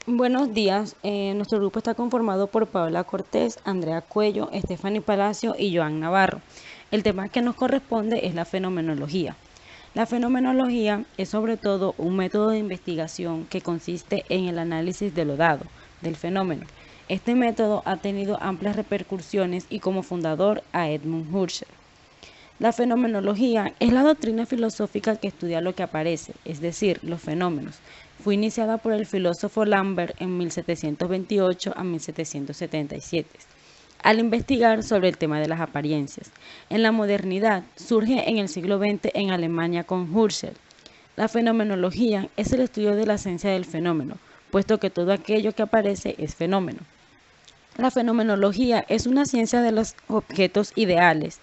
Buenos días. Nuestro grupo está conformado por Paola Cortés, Andrea Cuello, Estefany Palacio y Joan Navarro. El tema que nos corresponde es la fenomenología. La fenomenología es sobre todo un método de investigación que consiste en el análisis de lo dado, del fenómeno. Este método ha tenido amplias repercusiones y como fundador a Edmund Husserl. La fenomenología es la doctrina filosófica que estudia lo que aparece, es decir, los fenómenos. Fue iniciada por el filósofo Lambert en 1728 a 1777, al investigar sobre el tema de las apariencias. En la modernidad surge en el siglo XX en Alemania con Husserl. La fenomenología es el estudio de la esencia del fenómeno, puesto que todo aquello que aparece es fenómeno. La fenomenología es una ciencia de los objetos ideales,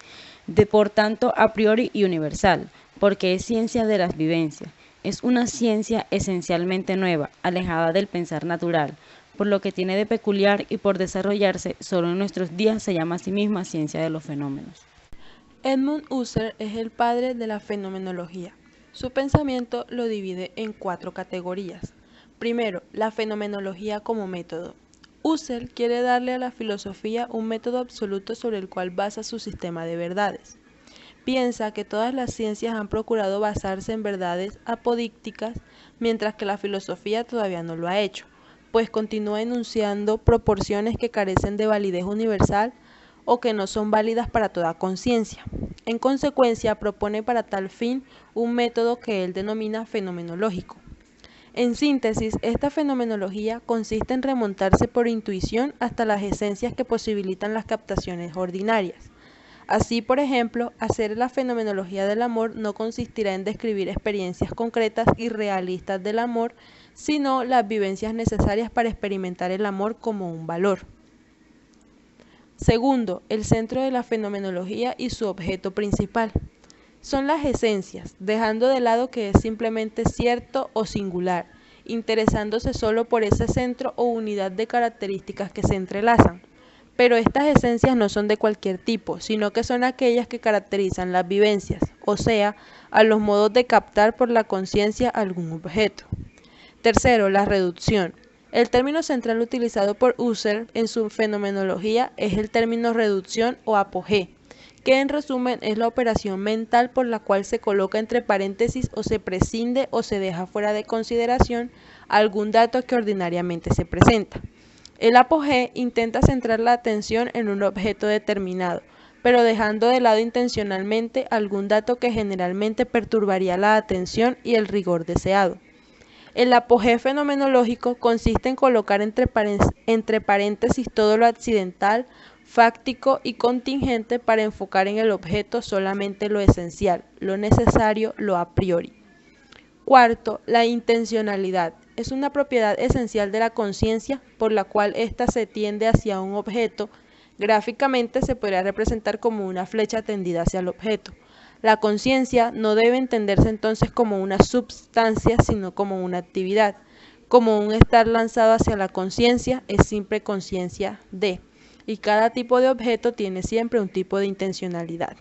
por tanto a priori y universal, porque es ciencia de las vivencias. Es una ciencia esencialmente nueva, alejada del pensar natural, por lo que tiene de peculiar y por desarrollarse solo en nuestros días se llama a sí misma ciencia de los fenómenos. Edmund Husserl es el padre de la fenomenología. Su pensamiento lo divide en 4 categorías. Primero, la fenomenología como método. Husserl quiere darle a la filosofía un método absoluto sobre el cual basa su sistema de verdades. Piensa que todas las ciencias han procurado basarse en verdades apodícticas, mientras que la filosofía todavía no lo ha hecho, pues continúa enunciando proporciones que carecen de validez universal o que no son válidas para toda conciencia. En consecuencia, propone para tal fin un método que él denomina fenomenológico. En síntesis, esta fenomenología consiste en remontarse por intuición hasta las esencias que posibilitan las captaciones ordinarias. Así, por ejemplo, hacer la fenomenología del amor no consistirá en describir experiencias concretas y realistas del amor, sino las vivencias necesarias para experimentar el amor como un valor. Segundo, el centro de la fenomenología y su objeto principal. Son las esencias, dejando de lado que es simplemente cierto o singular, interesándose solo por ese centro o unidad de características que se entrelazan. Pero estas esencias no son de cualquier tipo, sino que son aquellas que caracterizan las vivencias, o sea, a los modos de captar por la conciencia algún objeto. Tercero, la reducción. El término central utilizado por Husserl en su fenomenología es el término reducción o apogé, que en resumen es la operación mental por la cual se coloca entre paréntesis o se prescinde o se deja fuera de consideración algún dato que ordinariamente se presenta. El apogé intenta centrar la atención en un objeto determinado, pero dejando de lado intencionalmente algún dato que generalmente perturbaría la atención y el rigor deseado. El apogeo fenomenológico consiste en colocar entre paréntesis todo lo accidental, fáctico y contingente para enfocar en el objeto solamente lo esencial, lo necesario, lo a priori. Cuarto, la intencionalidad. Es una propiedad esencial de la conciencia por la cual ésta se tiende hacia un objeto. Gráficamente se podría representar como una flecha tendida hacia el objeto. La conciencia no debe entenderse entonces como una substancia, sino como una actividad. Como un estar lanzado hacia la conciencia es simple conciencia de, y cada tipo de objeto tiene siempre un tipo de intencionalidad.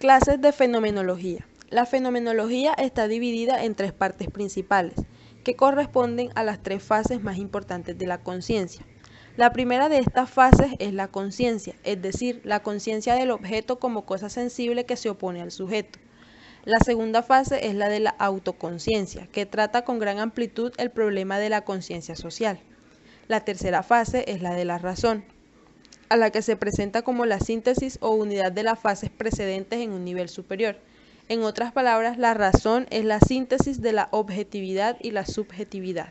Clases de fenomenología. La fenomenología está dividida en 3 partes principales, que corresponden a las 3 fases más importantes de la conciencia. La primera de estas fases es la conciencia, es decir, la conciencia del objeto como cosa sensible que se opone al sujeto. La segunda fase es la de la autoconciencia, que trata con gran amplitud el problema de la conciencia social. La tercera fase es la de la razón, a la que se presenta como la síntesis o unidad de las fases precedentes en un nivel superior. En otras palabras, la razón es la síntesis de la objetividad y la subjetividad.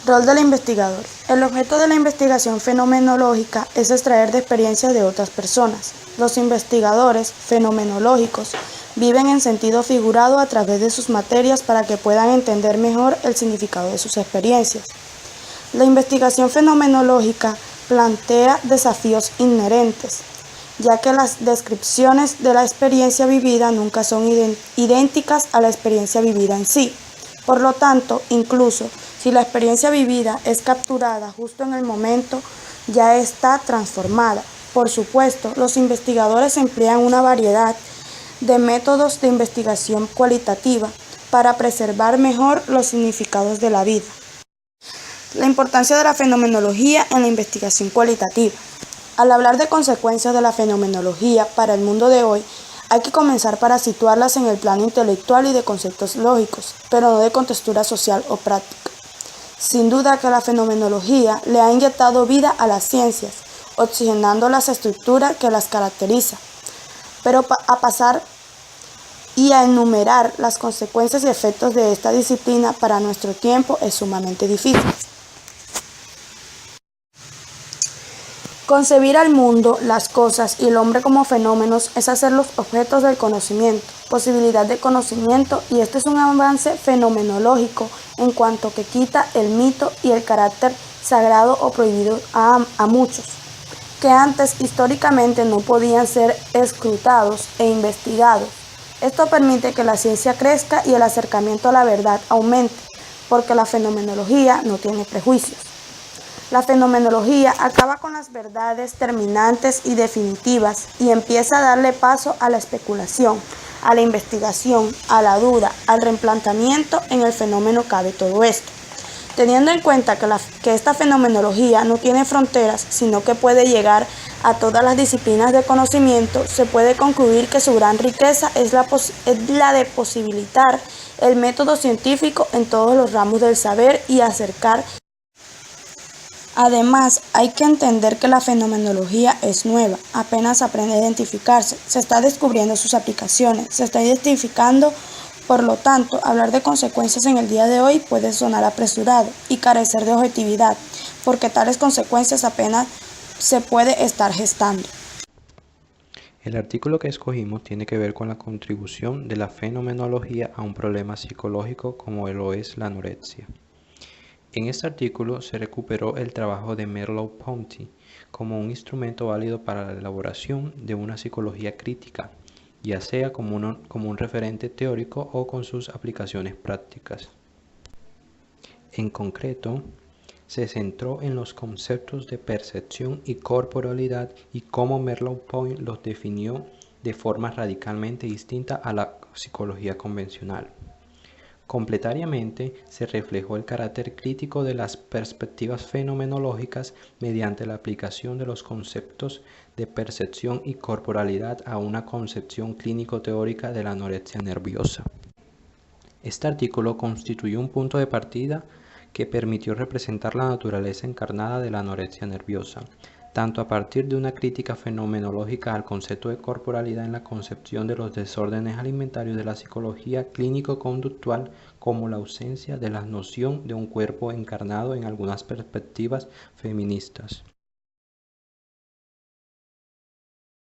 Rol del investigador. El objeto de la investigación fenomenológica es extraer de experiencias de otras personas. Los investigadores fenomenológicos viven en sentido figurado a través de sus materias para que puedan entender mejor el significado de sus experiencias. La investigación fenomenológica plantea desafíos inherentes, ya que las descripciones de la experiencia vivida nunca son idénticas a la experiencia vivida en sí. Por lo tanto, incluso si la experiencia vivida es capturada justo en el momento, ya está transformada. Por supuesto, los investigadores emplean una variedad de métodos de investigación cualitativa para preservar mejor los significados de la vida. La importancia de la fenomenología en la investigación cualitativa. Al hablar de consecuencias de la fenomenología para el mundo de hoy, hay que comenzar para situarlas en el plano intelectual y de conceptos lógicos, pero no de contextura social o práctica. Sin duda que la fenomenología le ha inyectado vida a las ciencias, oxigenando las estructuras que las caracteriza, pero a pasar y a enumerar las consecuencias y efectos de esta disciplina para nuestro tiempo es sumamente difícil. Concebir al mundo, las cosas y el hombre como fenómenos es hacerlos objetos del conocimiento, posibilidad de conocimiento, y este es un avance fenomenológico en cuanto que quita el mito y el carácter sagrado o prohibido a muchos, que antes históricamente no podían ser escrutados e investigados. Esto permite que la ciencia crezca y el acercamiento a la verdad aumente, porque la fenomenología no tiene prejuicios. La fenomenología acaba con las verdades terminantes y definitivas y empieza a darle paso a la especulación, a la investigación, a la duda, al replanteamiento. En el fenómeno cabe todo esto. Teniendo en cuenta que esta fenomenología no tiene fronteras, sino que puede llegar a todas las disciplinas de conocimiento, se puede concluir que su gran riqueza es la de posibilitar el método científico en todos los ramos del saber y acercar. Además, hay que entender que la fenomenología es nueva, apenas aprende a identificarse, se está descubriendo sus aplicaciones, se está identificando. Por lo tanto, hablar de consecuencias en el día de hoy puede sonar apresurado y carecer de objetividad, porque tales consecuencias apenas se puede estar gestando. El artículo que escogimos tiene que ver con la contribución de la fenomenología a un problema psicológico como lo es la anorexia. En este artículo se recuperó el trabajo de Merleau-Ponty como un instrumento válido para la elaboración de una psicología crítica, ya sea como un referente teórico o con sus aplicaciones prácticas. En concreto, se centró en los conceptos de percepción y corporalidad y cómo Merleau-Ponty los definió de forma radicalmente distinta a la psicología convencional. Completariamente, se reflejó el carácter crítico de las perspectivas fenomenológicas mediante la aplicación de los conceptos de percepción y corporalidad a una concepción clínico-teórica de la anorexia nerviosa. Este artículo constituyó un punto de partida que permitió representar la naturaleza encarnada de la anorexia nerviosa, tanto a partir de una crítica fenomenológica al concepto de corporalidad en la concepción de los desórdenes alimentarios de la psicología clínico-conductual, como la ausencia de la noción de un cuerpo encarnado en algunas perspectivas feministas.